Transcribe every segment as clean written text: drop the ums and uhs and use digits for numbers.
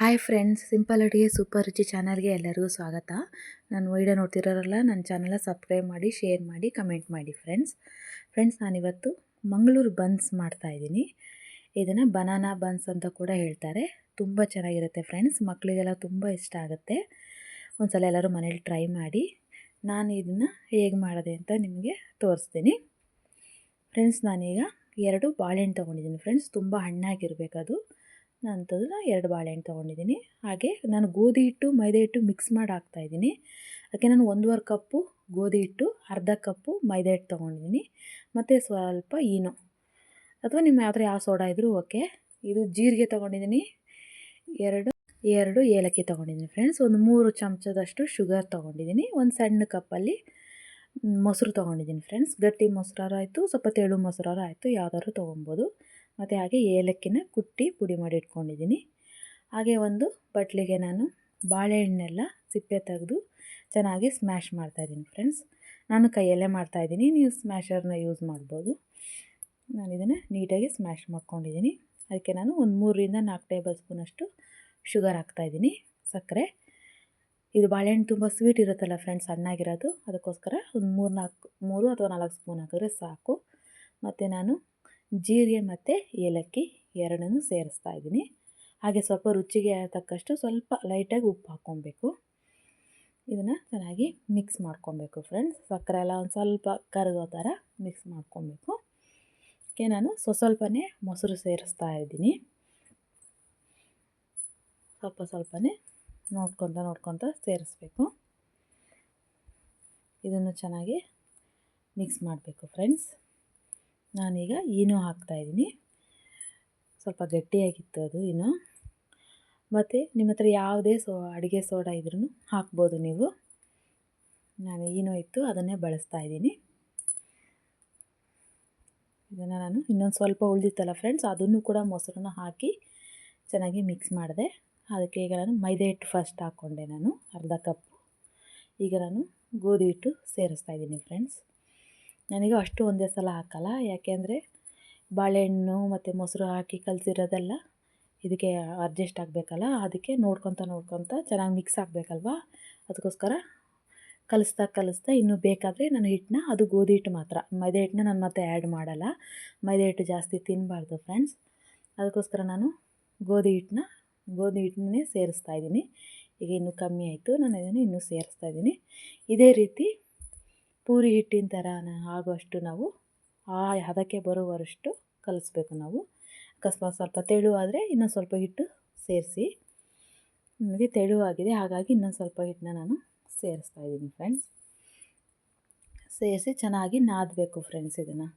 Hi friends, simple ಅಡುಗೆ super ರುಚಿ ಚಾನಲ್ಗೆ ಎಲ್ಲರಿಗೂ ಸ್ವಾಗತ. ನಾನು ವಿಡಿಯೋ ನೋಡ್ತಿರೋರಲ್ಲ, ನನ್ನ ಚಾನಲ್ನ ಸಬ್ಸ್ಕ್ರೈಬ್ ಮಾಡಿ, ಶೇರ್ ಮಾಡಿ, ಕಮೆಂಟ್ ಮಾಡಿ ಫ್ರೆಂಡ್ಸ್ ನಾನಿವತ್ತು ಮಂಗಳೂರು ಬನ್ಸ್ ಮಾಡ್ತಾಯಿದ್ದೀನಿ. ಇದನ್ನು ಬನಾನಾ ಬನ್ಸ್ ಅಂತ ಕೂಡ ಹೇಳ್ತಾರೆ. ತುಂಬ ಚೆನ್ನಾಗಿರುತ್ತೆ ಫ್ರೆಂಡ್ಸ್, ಮಕ್ಕಳಿಗೆಲ್ಲ ತುಂಬ ಇಷ್ಟ ಆಗುತ್ತೆ. ಒಂದು ಸಲ ಎಲ್ಲರೂ ಮನೇಲಿ ಟ್ರೈ ಮಾಡಿ. ನಾನು ಇದನ್ನು ಹೇಗೆ ಮಾಡಿದೆ ಅಂತ ನಿಮಗೆ ತೋರಿಸ್ತೀನಿ. ಫ್ರೆಂಡ್ಸ್, ನಾನೀಗ 2 ಬಾಳೆಹಣ್ಣು ತೊಗೊಂಡಿದ್ದೀನಿ ಫ್ರೆಂಡ್ಸ್. ತುಂಬ ಹಣ್ಣಾಗಿರಬೇಕದು. ನಂತರದ್ದು 2 ಬಾಳೆಹಣ್ಣು ತೊಗೊಂಡಿದ್ದೀನಿ. ಹಾಗೆ ನಾನು ಗೋಧಿ ಹಿಟ್ಟು ಮೈದಾ ಹಿಟ್ಟು ಮಿಕ್ಸ್ ಮಾಡಿ ಹಾಕ್ತಾಯಿದ್ದೀನಿ. ಅದಕ್ಕೆ ನಾನು 1.5 ಕಪ್ಪು ಗೋಧಿ ಹಿಟ್ಟು, ಅರ್ಧ ಕಪ್ಪು ಮೈದಾ ಹಿಟ್ಟು ತೊಗೊಂಡಿದ್ದೀನಿ. ಮತ್ತು ಸ್ವಲ್ಪ ಈನೋ ಅಥವಾ ನಿಮ್ಮ ಯಾವ ಸೋಡಾ ಇದ್ದರೂ ಓಕೆ. ಇದು ಜೀರಿಗೆ ತೊಗೊಂಡಿದ್ದೀನಿ. ಎರಡು ಏಲಕ್ಕಿ ತೊಗೊಂಡಿದ್ದೀನಿ ಫ್ರೆಂಡ್ಸ್. ಒಂದು 3 ಚಮಚದಷ್ಟು ಶುಗರ್ ತೊಗೊಂಡಿದ್ದೀನಿ. ಒಂದು ಸಣ್ಣ ಕಪ್ಪಲ್ಲಿ ಮೊಸರು ತೊಗೊಂಡಿದ್ದೀನಿ ಫ್ರೆಂಡ್ಸ್. ಗಟ್ಟಿ ಮೊಸರಾರು ಆಯಿತು, ಸ್ವಲ್ಪ ತೆಳು ಮೊಸರಾರು ಆಯಿತು, ಯಾವುದಾದ್ರು ತೊಗೊಬೋದು. ಮತ್ತು ಹಾಗೆ ಏಲಕ್ಕಿನ ಕುಟ್ಟಿ ಪುಡಿ ಮಾಡಿ ಇಟ್ಕೊಂಡಿದ್ದೀನಿ. ಹಾಗೆ ಒಂದು ಬಟ್ಲಿಗೆ ನಾನು ಬಾಳೆಹಣ್ಣೆಲ್ಲ ಸಿಪ್ಪೆ ತೆಗೆದು ಚೆನ್ನಾಗಿ ಸ್ಮ್ಯಾಶ್ ಮಾಡ್ತಾಯಿದ್ದೀನಿ ಫ್ರೆಂಡ್ಸ್. ನಾನು ಕೈಯಲ್ಲೇ ಮಾಡ್ತಾಯಿದ್ದೀನಿ, ನೀವು ಸ್ಮ್ಯಾಶರ್ನ ಯೂಸ್ ಮಾಡ್ಬೋದು. ನಾನು ಇದನ್ನು ನೀಟಾಗಿ ಸ್ಮ್ಯಾಶ್ ಮಾಡ್ಕೊಂಡಿದ್ದೀನಿ. ಅದಕ್ಕೆ ನಾನು ಒಂದು 3-4 ಟೇಬಲ್ ಸ್ಪೂನಷ್ಟು ಶುಗರ್ ಹಾಕ್ತಾಯಿದ್ದೀನಿ, ಸಕ್ಕರೆ. ಇದು ಬಾಳೆಹಣ್ಣು ತುಂಬ ಸ್ವೀಟ್ ಇರುತ್ತಲ್ಲ ಫ್ರೆಂಡ್ಸ್, ಸಣ್ಣಾಗಿರೋದು. ಅದಕ್ಕೋಸ್ಕರ ಒಂದು 3 ಅಥವಾ 4 ಸ್ಪೂನ್ ಹಾಕಿದ್ರೆ ಸಾಕು. ಮತ್ತು ನಾನು ಜೀರಿಗೆ ಮತ್ತು ಏಲಕ್ಕಿ ಎರಡನ್ನೂ ಸೇರಿಸ್ತಾ ಇದ್ದೀನಿ. ಹಾಗೆ ಸ್ವಲ್ಪ ರುಚಿಗೆ ತಕ್ಕಷ್ಟು ಸ್ವಲ್ಪ ಲೈಟಾಗಿ ಉಪ್ಪು ಹಾಕ್ಕೊಬೇಕು. ಇದನ್ನು ಚೆನ್ನಾಗಿ ಮಿಕ್ಸ್ ಮಾಡ್ಕೊಬೇಕು ಫ್ರೆಂಡ್ಸ್. ಸಕ್ಕರೆ ಎಲ್ಲ ಒಂದು ಸ್ವಲ್ಪ ಕರಗೋ ಥರ ಮಿಕ್ಸ್ ಮಾಡ್ಕೊಬೇಕು. ಅದಕ್ಕೆ ನಾನು ಸ್ವಲ್ಪನೇ ಮೊಸರು ಸೇರಿಸ್ತಾ ಇದ್ದೀನಿ. ಸ್ವಲ್ಪನೇ ನೋಡ್ಕೊತ ಸೇರಿಸ್ಬೇಕು. ಇದನ್ನು ಚೆನ್ನಾಗಿ ಮಿಕ್ಸ್ ಮಾಡಬೇಕು ಫ್ರೆಂಡ್ಸ್. ನಾನೀಗ ಈನೋ ಹಾಕ್ತಾಯಿದ್ದೀನಿ. ಸ್ವಲ್ಪ ಗಟ್ಟಿಯಾಗಿತ್ತು ಅದು ಈನೋ. ಮತ್ತು ನಿಮ್ಮ ಹತ್ರ ಯಾವುದೇ ಅಡುಗೆ ಸೋಡಾ ಇದ್ರೂ ಹಾಕ್ಬೋದು ನೀವು. ನಾನು ಈನೋ ಇತ್ತು, ಅದನ್ನೇ ಬಳಸ್ತಾ ಇದ್ದೀನಿ. ಇದನ್ನು ನಾನು ಇನ್ನೊಂದು ಸ್ವಲ್ಪ ಉಳಿದಿತ್ತಲ್ಲ ಫ್ರೆಂಡ್ಸ್, ಅದನ್ನು ಕೂಡ ಮೊಸರನ್ನ ಹಾಕಿ ಚೆನ್ನಾಗಿ ಮಿಕ್ಸ್ ಮಾಡಿದೆ. ಅದಕ್ಕೆ ಈಗ ನಾನು ಮೈದಾ ಹಿಟ್ಟು ಫಸ್ಟ್ ಹಾಕ್ಕೊಂಡೆ, ನಾನು ಅರ್ಧ ಕಪ್ಪು. ಈಗ ನಾನು ಗೋಧಿ ಹಿಟ್ಟು ಸೇರಿಸ್ತಾ ಇದ್ದೀನಿ ಫ್ರೆಂಡ್ಸ್. ನನಗೆ ಅಷ್ಟು ಒಂದೇ ಸಲ ಹಾಕಲ್ಲ, ಯಾಕೆಂದರೆ ಬಾಳೆಹಣ್ಣು ಮತ್ತು ಮೊಸರು ಹಾಕಿ ಕಲಸಿರೋದೆಲ್ಲ ಇದಕ್ಕೆ ಅಡ್ಜಸ್ಟ್ ಆಗಬೇಕಲ್ಲ. ಅದಕ್ಕೆ ನೋಡ್ಕೊತ ಚೆನ್ನಾಗಿ ಮಿಕ್ಸ್ ಆಗಬೇಕಲ್ವ. ಅದಕ್ಕೋಸ್ಕರ ಕಲಿಸ್ತಾ ಇನ್ನೂ ಬೇಕಾದರೆ ನಾನು ಹಿಟ್ಟನ್ನ, ಅದು ಗೋಧಿ ಹಿಟ್ಟು ಮಾತ್ರ, ಮೈದಾ ಹಿಟ್ಟನ್ನ ನಾನು ಮತ್ತೆ ಆ್ಯಡ್ ಮಾಡಲ್ಲ. ಮೈದಾ ಹಿಟ್ಟು ಜಾಸ್ತಿ ತಿನ್ನಬಾರ್ದು ಫ್ರೆಂಡ್ಸ್. ಅದಕ್ಕೋಸ್ಕರ ನಾನು ಗೋಧಿ ಹಿಟ್ಟನ್ನೇ ಸೇರಿಸ್ತಾ ಇದ್ದೀನಿ. ಈಗ ಇನ್ನೂ ಕಮ್ಮಿ ಆಯಿತು, ನಾನು ಇದನ್ನು ಇನ್ನೂ ಸೇರಿಸ್ತಾ ಇದ್ದೀನಿ. ಇದೇ ರೀತಿ ಪೂರಿ ಹಿಟ್ಟಿನ ಥರ ಆಗೋಷ್ಟು ನಾವು ಹದಕ್ಕೆ ಬರುವಷ್ಟು ಕಲಿಸ್ಬೇಕು ನಾವು. ಅಕಸ್ಮಾತ್ ಸ್ವಲ್ಪ ತೆಳುವಾದರೆ ಇನ್ನೊಂದು ಸ್ವಲ್ಪ ಹಿಟ್ಟು ಸೇರಿಸಿ. ನಿಮಗೆ ತೆಳುವಾಗಿದೆ, ಹಾಗಾಗಿ ಇನ್ನೊಂದು ಸ್ವಲ್ಪ ಹಿಟ್ಟನ್ನ ನಾನು ಸೇರಿಸ್ತಾ ಇದ್ದೀನಿ ಫ್ರೆಂಡ್ಸ್. ಸೇರಿಸಿ ಚೆನ್ನಾಗಿ ನಾದಬೇಕು ಫ್ರೆಂಡ್ಸ್. ಇದನ್ನು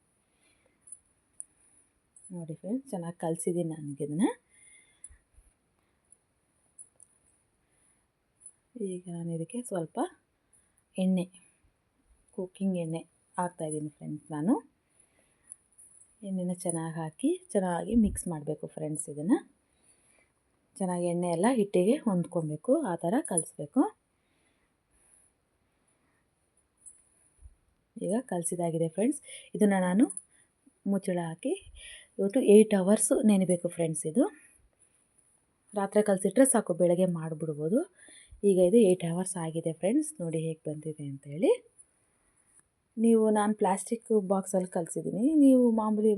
ನೋಡಿ ಫ್ರೆಂಡ್ಸ್, ಚೆನ್ನಾಗಿ ಕಲಿಸಿದ್ದೀನಿ ನನಗಿದನ್ನು. ಈಗ ನಾನು ಇದಕ್ಕೆ ಸ್ವಲ್ಪ ಕುಕ್ಕಿಂಗ್ ಎಣ್ಣೆ ಹಾಕ್ತಾಯಿದ್ದೀನಿ ಫ್ರೆಂಡ್ಸ್. ನಾನು ಎಣ್ಣೆನ ಚೆನ್ನಾಗಿ ಹಾಕಿ ಚೆನ್ನಾಗಿ ಮಿಕ್ಸ್ ಮಾಡಬೇಕು ಫ್ರೆಂಡ್ಸ್. ಇದನ್ನು ಚೆನ್ನಾಗಿ ಎಣ್ಣೆ ಎಲ್ಲ ಹಿಟ್ಟಿಗೆ ಹೊಂದ್ಕೊಬೇಕು, ಆ ಥರ ಕಲಿಸ್ಬೇಕು. ಈಗ ಕಲಸಿದಾಗಿದೆ ಫ್ರೆಂಡ್ಸ್. ಇದನ್ನು ನಾನು ಮುಚ್ಚಳ ಹಾಕಿ ಇವತ್ತು 8 ಅವರ್ಸ್ ನೆನೆಬೇಕು ಫ್ರೆಂಡ್ಸ್. ಇದು ರಾತ್ರಿ ಕಲಸಿಟ್ರೆ ಸಾಕು, ಬೆಳಗ್ಗೆ ಮಾಡಿಬಿಡ್ಬೋದು. ಈಗ ಇದು 8 ಅವರ್ಸ್ ಆಗಿದೆ ಫ್ರೆಂಡ್ಸ್. ನೋಡಿ ಹೇಗೆ ಬಂದಿದೆ ಅಂತೇಳಿ. ನಾನು ಪ್ಲಾಸ್ಟಿಕ್ ಬಾಕ್ಸಲ್ಲಿ ಕಲಿಸಿದ್ದೀನಿ. ನೀವು ಮಾಮೂಲಿ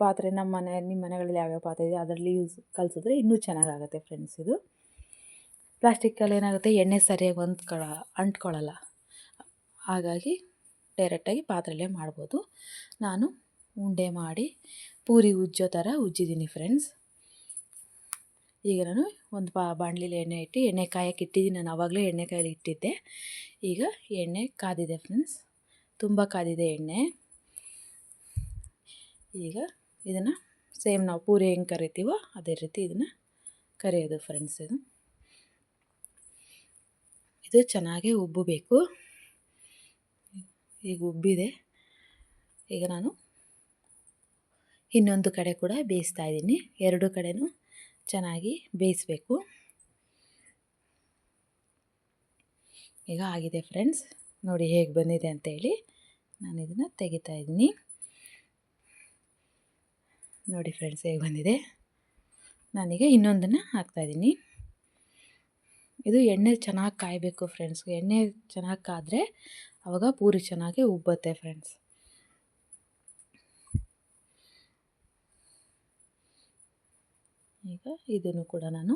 ಪಾತ್ರೆ, ನಿಮ್ಮ ಮನೆಗಳಲ್ಲಿ ಯಾವ್ಯಾವ ಪಾತ್ರೆ ಇದೆ ಅದರಲ್ಲಿ ಕಲಿಸಿದ್ರೆ ಇನ್ನೂ ಚೆನ್ನಾಗಾಗುತ್ತೆ ಫ್ರೆಂಡ್ಸ್. ಇದು ಪ್ಲಾಸ್ಟಿಕ್ಕಲ್ಲಿ ಏನಾಗುತ್ತೆ, ಎಣ್ಣೆ ಸರಿಯಾಗಿ ಅಂಟ್ಕೊಳ್ಳಲ್ಲ. ಹಾಗಾಗಿ ಡೈರೆಕ್ಟಾಗಿ ಪಾತ್ರೆಯಲ್ಲೇ ಮಾಡ್ಬೋದು. ನಾನು ಉಂಡೆ ಮಾಡಿ ಪೂರಿ ಉಜ್ಜೋ ಥರ ಉಜ್ಜಿದ್ದೀನಿ ಫ್ರೆಂಡ್ಸ್. ಈಗ ನಾನು ಒಂದು ಬಾಣಲಿಲಿ ಎಣ್ಣೆ ಕಾಯಕ್ಕೆ ಇಟ್ಟಿದ್ದೀನಿ. ನಾನು ಆವಾಗಲೇ ಎಣ್ಣೆ ಕಾಯಲ್ಲಿ ಇಟ್ಟಿದ್ದೆ. ಈಗ ಎಣ್ಣೆ ಕಾದಿದೆ ಫ್ರೆಂಡ್ಸ್, ತುಂಬ ಕಾದಿದೆ ಎಣ್ಣೆ. ಈಗ ಇದನ್ನು ಸೇಮ್ ನಾವು ಪೂರಿ ಹೆಂಗೆ ಕರಿತೀವೋ ಅದೇ ರೀತಿ ಇದನ್ನು ಕರಿಯೋದು ಫ್ರೆಂಡ್ಸ್. ಇದು ಚೆನ್ನಾಗಿ ಉಬ್ಬಬೇಕು. ಈಗ ಉಬ್ಬಿದೆ. ಈಗ ನಾನು ಇನ್ನೊಂದು ಕಡೆ ಕೂಡ ಬೇಯಿಸ್ತಾ ಇದ್ದೀನಿ. 2 ಕಡೆನೂ ಚೆನ್ನಾಗಿ ಬೇಯಿಸಬೇಕು. ಈಗ ಆಗಿದೆ ಫ್ರೆಂಡ್ಸ್, ನೋಡಿ ಹೇಗೆ ಬಂದಿದೆ ಅಂತೇಳಿ. ನಾನು ಇದನ್ನು ತೆಗಿತಾ ಇದ್ದೀನಿ. ನೋಡಿ ಫ್ರೆಂಡ್ಸ್ ಹೇಗೆ ಬಂದಿದೆ. ನಾನೀಗ ಇನ್ನೊಂದನ್ನು ಹಾಕ್ತಾಯಿದ್ದೀನಿ. ಇದು ಎಣ್ಣೆ ಚೆನ್ನಾಗಿ ಕಾಯಬೇಕು ಫ್ರೆಂಡ್ಸ್. ಎಣ್ಣೆ ಚೆನ್ನಾಗಿ ಕಾದರೆ ಆವಾಗ ಪೂರಿ ಚೆನ್ನಾಗಿ ಉಬ್ಬುತ್ತೆ ಫ್ರೆಂಡ್ಸ್. ಈಗ ಇದನ್ನು ಕೂಡ ನಾನು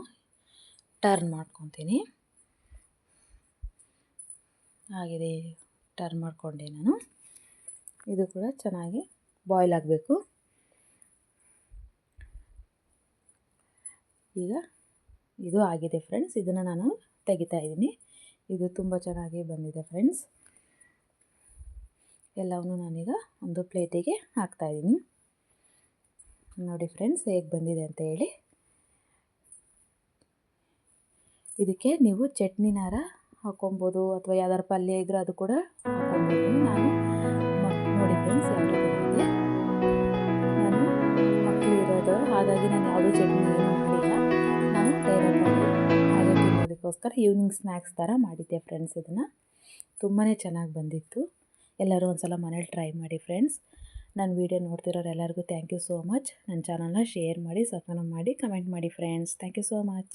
ಟರ್ನ್ ಮಾಡ್ಕೊತೀನಿ. ಆಗಿದೆ, ಟರ್ನ್ ಮಾಡಿಕೊಂಡೆ ನಾನು. ಇದು ಕೂಡ ಚೆನ್ನಾಗಿ ಬಾಯ್ಲ್ ಆಗಬೇಕು. ಈಗ ಇದು ಆಗಿದೆ ಫ್ರೆಂಡ್ಸ್. ಇದನ್ನು ನಾನು ತೆಗಿತಾ ಇದ್ದೀನಿ. ಇದು ತುಂಬ ಚೆನ್ನಾಗಿ ಬಂದಿದೆ ಫ್ರೆಂಡ್ಸ್. ಎಲ್ಲವನ್ನು ನಾನೀಗ ಒಂದು ಪ್ಲೇಟಿಗೆ ಹಾಕ್ತಾಯಿದ್ದೀನಿ. ನೋಡಿ ಫ್ರೆಂಡ್ಸ್ ಹೇಗೆ ಬಂದಿದೆ ಅಂತ ಹೇಳಿ. ಇದಕ್ಕೆ ನೀವು ಚಟ್ನಿನಾರ ಹಾಕೊಬೋದು ಅಥವಾ ಯಾವ್ದಾರು ಪಲ್ಯ ಇದ್ದರೂ ಅದು ಕೂಡ ಹಾಕೊಬೋದು. ನಾನು ನೋಡಿ ಫ್ರೆಂಡ್ಸ್ ಯಾವ ರೀತಿ ಬಂದಿದೆ. ನಾನು ಮಕ್ಕಳು ಇರೋದು, ಹಾಗಾಗಿ ನಾನು ಯಾವುದೂ ಚಟ್ನಿ ಏನೂ ಮಾಡಿಲ್ಲ. ನಾನು ಡೈರೆಕ್ಟಾಗಿ ಹಾಗೆ ತಿನ್ನೋದಕ್ಕೋಸ್ಕರ ಈವ್ನಿಂಗ್ ಸ್ನ್ಯಾಕ್ಸ್ ಥರ ಮಾಡಿದ್ದೆ ಫ್ರೆಂಡ್ಸ್. ಇದನ್ನು ತುಂಬಾ ಚೆನ್ನಾಗಿ ಬಂದಿತ್ತು. ಎಲ್ಲರೂ ಒಂದು ಸಲ ಮನೇಲಿ ಟ್ರೈ ಮಾಡಿ ಫ್ರೆಂಡ್ಸ್. ನನ್ನ ವೀಡಿಯೋ ನೋಡ್ತಿರೋರು ಎಲ್ಲರಿಗೂ ಥ್ಯಾಂಕ್ ಯು ಸೋ ಮಚ್. ನನ್ನ ಚಾನಲ್ನ ಶೇರ್ ಮಾಡಿ, ಸಬ್ಸ್ಕ್ರೈಬ್ ಮಾಡಿ, ಕಮೆಂಟ್ ಮಾಡಿ friends. Thank you so much.